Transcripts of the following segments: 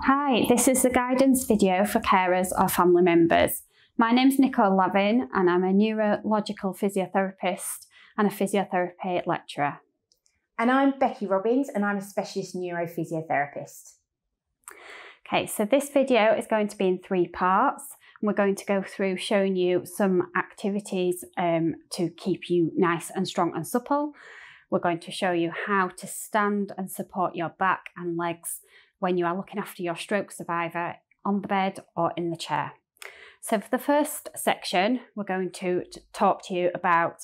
Hi, this is the guidance video for carers or family members. My name's Nicole Lavin and I'm a neurological physiotherapist and a physiotherapy lecturer. And I'm Becky Robbins and I'm a specialist neurophysiotherapist. Okay, so this video is going to be in 3 parts. We're going to go through showing you some activities to keep you nice and strong and supple. We're going to show you how to stand and support your back and legs when you are looking after your stroke survivor on the bed or in the chair. So for the first section, we're going to talk to you about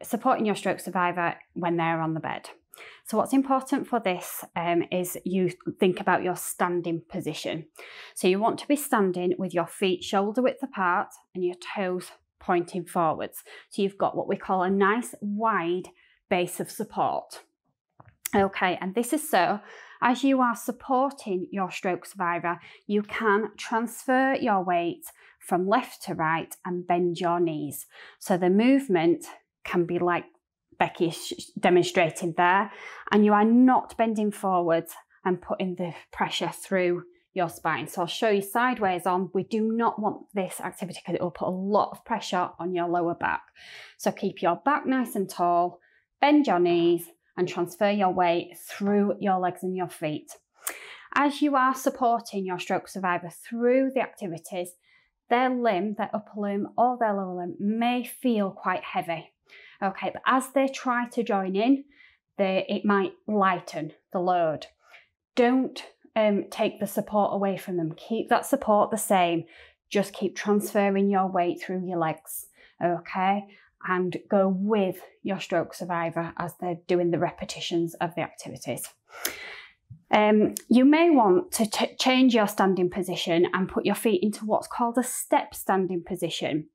supporting your stroke survivor when they're on the bed. So what's important for this is you think about your standing position. So you want to be standing with your feet shoulder width apart and your toes pointing forwards. So you've got what we call a nice wide base of support. Okay, and this is so as you are supporting your stroke survivor, you can transfer your weight from left to right and bend your knees. So the movement can be like Becky is demonstrating there, and you are not bending forwards and putting the pressure through your spine. So I'll show you sideways on. We do not want this activity because it will put a lot of pressure on your lower back. So keep your back nice and tall, bend your knees, and transfer your weight through your legs and your feet. As you are supporting your stroke survivor through the activities, their limb, their upper limb or their lower limb may feel quite heavy. Okay, but as they try to join in, it might lighten the load. Don't take the support away from them. Keep that support the same. Just keep transferring your weight through your legs, okay? And go with your stroke survivor as they're doing the repetitions of the activities. You may want to change your standing position and put your feet into what's called a step standing position.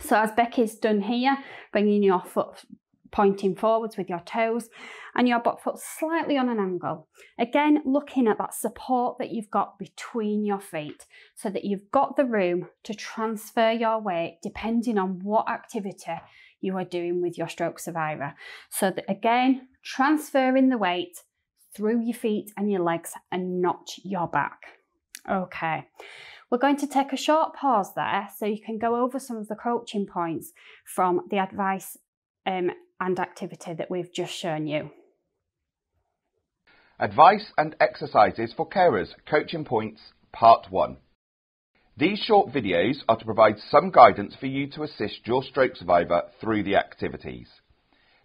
So as Becky's done here, bringing your foot pointing forwards with your toes and your back foot slightly on an angle. Again, looking at that support that you've got between your feet so that you've got the room to transfer your weight depending on what activity you are doing with your stroke survivor. So that again, transferring the weight through your feet and your legs and not your back. Okay. We're going to take a short pause there so you can go over some of the coaching points from the advice and activity that we've just shown you. Advice and exercises for carers, coaching points, part 1. These short videos are to provide some guidance for you to assist your stroke survivor through the activities.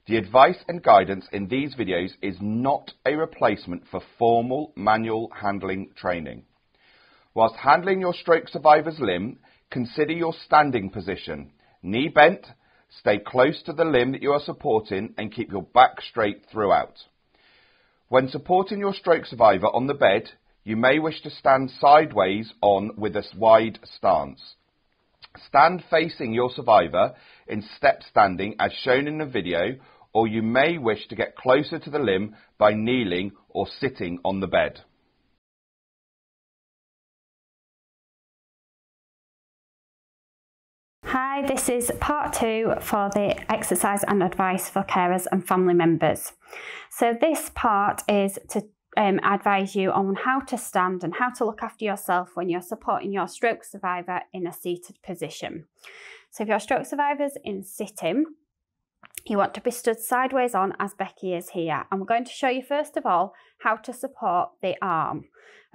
The advice and guidance in these videos is not a replacement for formal manual handling training. Whilst handling your stroke survivor's limb, consider your standing position. Knee bent, stay close to the limb that you are supporting and keep your back straight throughout. When supporting your stroke survivor on the bed, you may wish to stand sideways on with a wide stance. Stand facing your survivor in step standing as shown in the video, or you may wish to get closer to the limb by kneeling or sitting on the bed. Hi, this is part 2 for the exercise and advice for carers and family members. So this part is to advise you on how to stand and how to look after yourself when you're supporting your stroke survivor in a seated position. So if your stroke survivor's in sitting, you want to be stood sideways on as Becky is here. And we're going to show you first of all how to support the arm.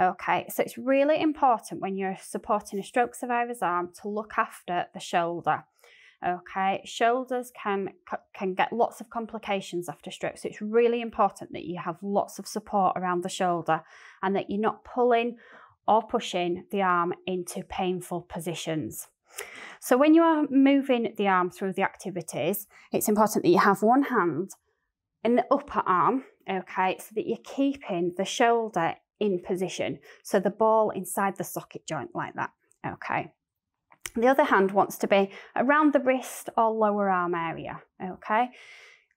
Okay, so it's really important when you're supporting a stroke survivor's arm to look after the shoulder. Okay, shoulders can get lots of complications after stroke, so it's really important that you have lots of support around the shoulder and that you're not pulling or pushing the arm into painful positions. So when you are moving the arm through the activities, it's important that you have one hand in the upper arm, okay, so that you're keeping the shoulder in position, so the ball inside the socket joint like that, okay. The other hand wants to be around the wrist or lower arm area, okay.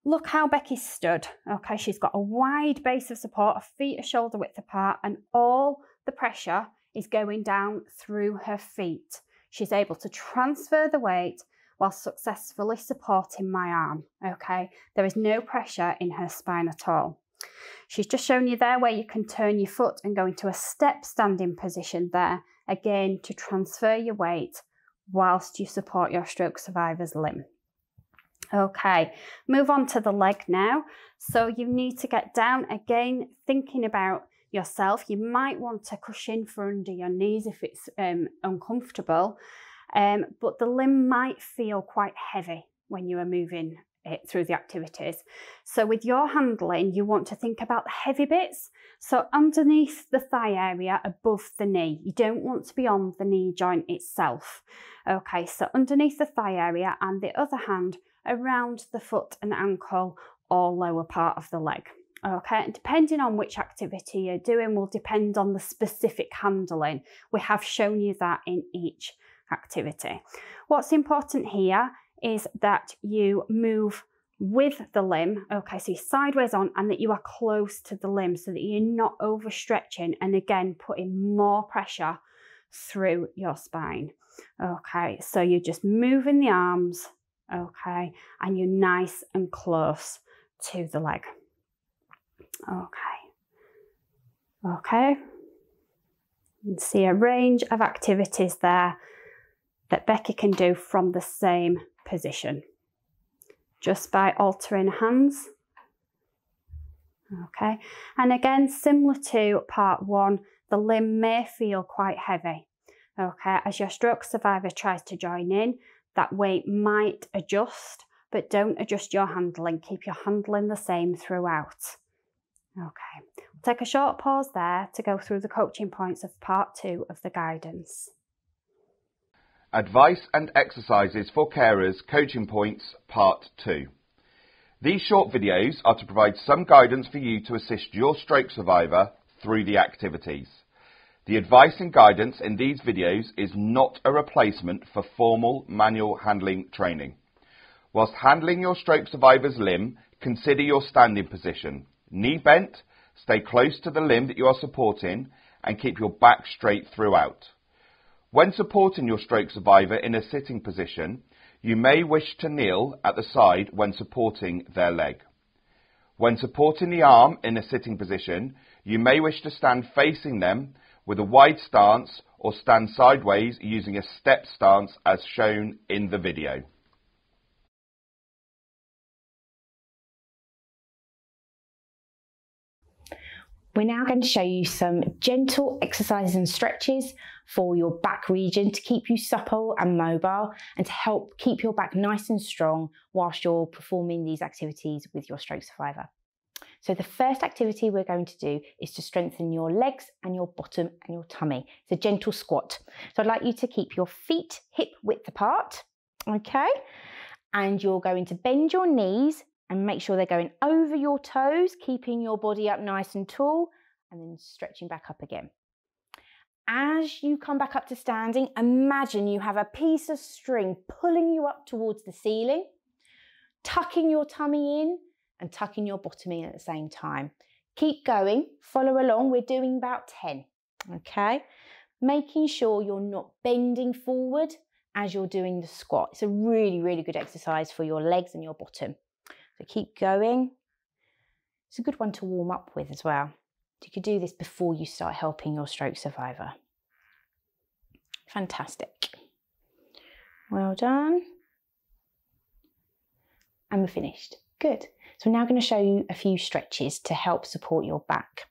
Look how Becky's stood, okay. She's got a wide base of support, her feet are shoulder width apart, and all the pressure is going down through her feet. She's able to transfer the weight while successfully supporting my arm, okay. There is no pressure in her spine at all. She's just shown you there where you can turn your foot and go into a step standing position there, again to transfer your weight whilst you support your stroke survivor's limb. Okay, move on to the leg now. So you need to get down, again thinking about yourself. You might want to cushion for under your knees if it's uncomfortable, but the limb might feel quite heavy when you are moving it through the activities. So with your handling, you want to think about the heavy bits. So underneath the thigh area, above the knee. You don't want to be on the knee joint itself. Okay, so underneath the thigh area, and the other hand around the foot and ankle or lower part of the leg. Okay, and depending on which activity you're doing will depend on the specific handling. We have shown you that in each activity. What's important here is that you move with the limb, okay, so you're sideways on, and that you are close to the limb so that you're not overstretching and again putting more pressure through your spine. Okay, so you're just moving the arms, okay, and you're nice and close to the leg. Okay, you can see a range of activities there that Becky can do from the same position, just by altering hands. Okay, and again, similar to part one, the limb may feel quite heavy. Okay, as your stroke survivor tries to join in, that weight might adjust, but don't adjust your handling. Keep your handling the same throughout. Okay, we'll take a short pause there to go through the coaching points of part 2 of the guidance. Advice and exercises for carers, coaching points, part 2. These short videos are to provide some guidance for you to assist your stroke survivor through the activities. The advice and guidance in these videos is not a replacement for formal manual handling training. Whilst handling your stroke survivor's limb, consider your standing position. Knee bent, stay close to the limb that you are supporting, and keep your back straight throughout. When supporting your stroke survivor in a sitting position, you may wish to kneel at the side when supporting their leg. When supporting the arm in a sitting position, you may wish to stand facing them with a wide stance or stand sideways using a step stance as shown in the video. We're now going to show you some gentle exercises and stretches for your back region to keep you supple and mobile and to help keep your back nice and strong whilst you're performing these activities with your stroke survivor. So the first activity we're going to do is to strengthen your legs and your bottom and your tummy. It's a gentle squat. So I'd like you to keep your feet hip width apart, okay? And you're going to bend your knees and make sure they're going over your toes, keeping your body up nice and tall, and then stretching back up again. As you come back up to standing, imagine you have a piece of string pulling you up towards the ceiling, tucking your tummy in and tucking your bottom in at the same time. Keep going, follow along, we're doing about 10, okay? Making sure you're not bending forward as you're doing the squat. It's a really, really good exercise for your legs and your bottom. So keep going. It's a good one to warm up with as well. You could do this before you start helping your stroke survivor. Fantastic. Well done. And we're finished. Good. So we're now going to show you a few stretches to help support your back.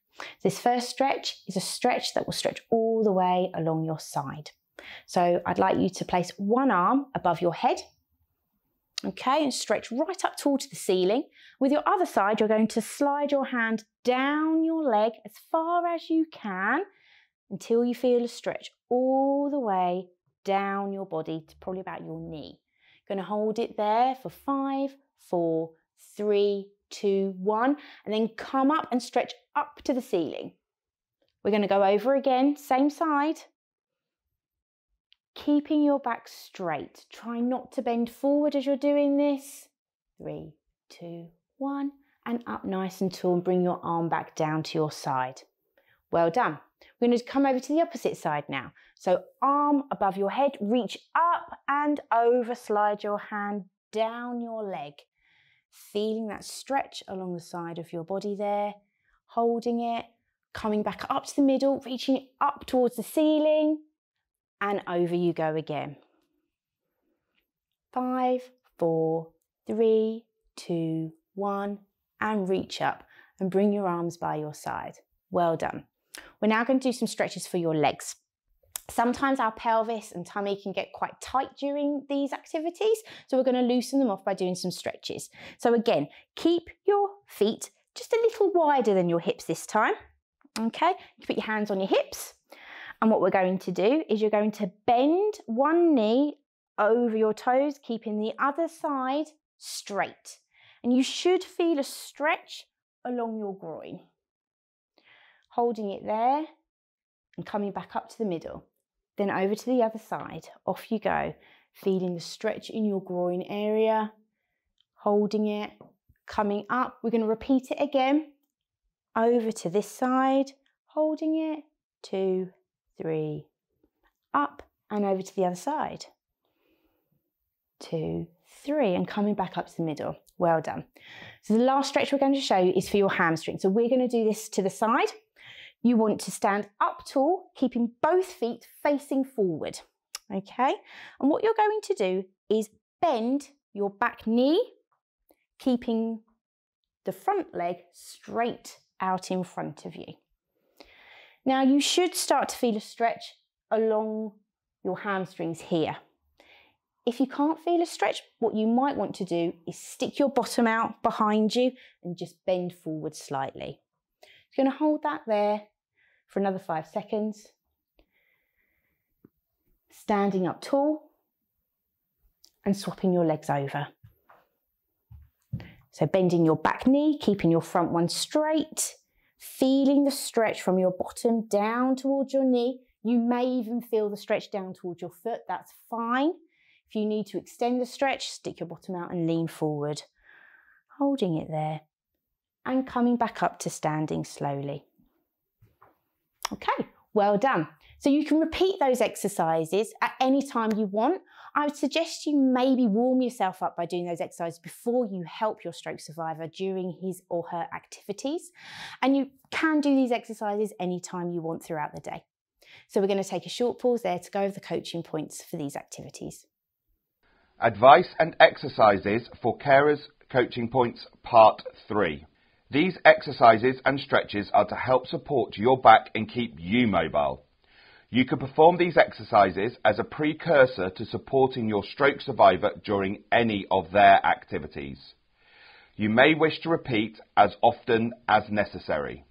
This first stretch is a stretch that will stretch all the way along your side. So I'd like you to place one arm above your head. Okay, and stretch right up towards the ceiling. With your other side, you're going to slide your hand down your leg as far as you can until you feel a stretch all the way down your body to probably about your knee. You're going to hold it there for 5, 4, 3, 2, 1, and then come up and stretch up to the ceiling. We're going to go over again, same side. Keeping your back straight. Try not to bend forward as you're doing this. 3, 2, 1, and up nice and tall and bring your arm back down to your side. Well done. We're going to come over to the opposite side now. So arm above your head, reach up and over, slide your hand down your leg. feeling that stretch along the side of your body there, holding it, coming back up to the middle, reaching up towards the ceiling, and over you go again. 5, 4, 3, 2, 1, and reach up and bring your arms by your side. Well done. We're now going to do some stretches for your legs. Sometimes our pelvis and tummy can get quite tight during these activities, so we're going to loosen them off by doing some stretches. So again, keep your feet just a little wider than your hips this time. Okay, you put your hands on your hips, and what we're going to do is you're going to bend one knee over your toes, keeping the other side straight. And you should feel a stretch along your groin. Holding it there and coming back up to the middle. Then over to the other side. Off you go. Feeling the stretch in your groin area. Holding it. Coming up. We're going to repeat it again. Over to this side. Holding it. 2, 3. Up and over to the other side. 2, 3. And coming back up to the middle. Well done. So the last stretch we're going to show you is for your hamstring. So we're going to do this to the side. You want to stand up tall, keeping both feet facing forward, okay? And what you're going to do is bend your back knee, keeping the front leg straight out in front of you. Now you should start to feel a stretch along your hamstrings here. If you can't feel a stretch, what you might want to do is stick your bottom out behind you and just bend forward slightly. You're going to hold that there for another 5 seconds. Standing up tall and swapping your legs over. So bending your back knee, keeping your front one straight, feeling the stretch from your bottom down towards your knee. You may even feel the stretch down towards your foot. That's fine. If you need to extend the stretch, stick your bottom out and lean forward. Holding it there and coming back up to standing slowly. Okay, well done. So you can repeat those exercises at any time you want. I would suggest you maybe warm yourself up by doing those exercises before you help your stroke survivor during his or her activities. And you can do these exercises anytime you want throughout the day. So we're going to take a short pause there to go over the coaching points for these activities. Advice and exercises for carers coaching points part 3. These exercises and stretches are to help support your back and keep you mobile. You can perform these exercises as a precursor to supporting your stroke survivor during any of their activities. You may wish to repeat as often as necessary.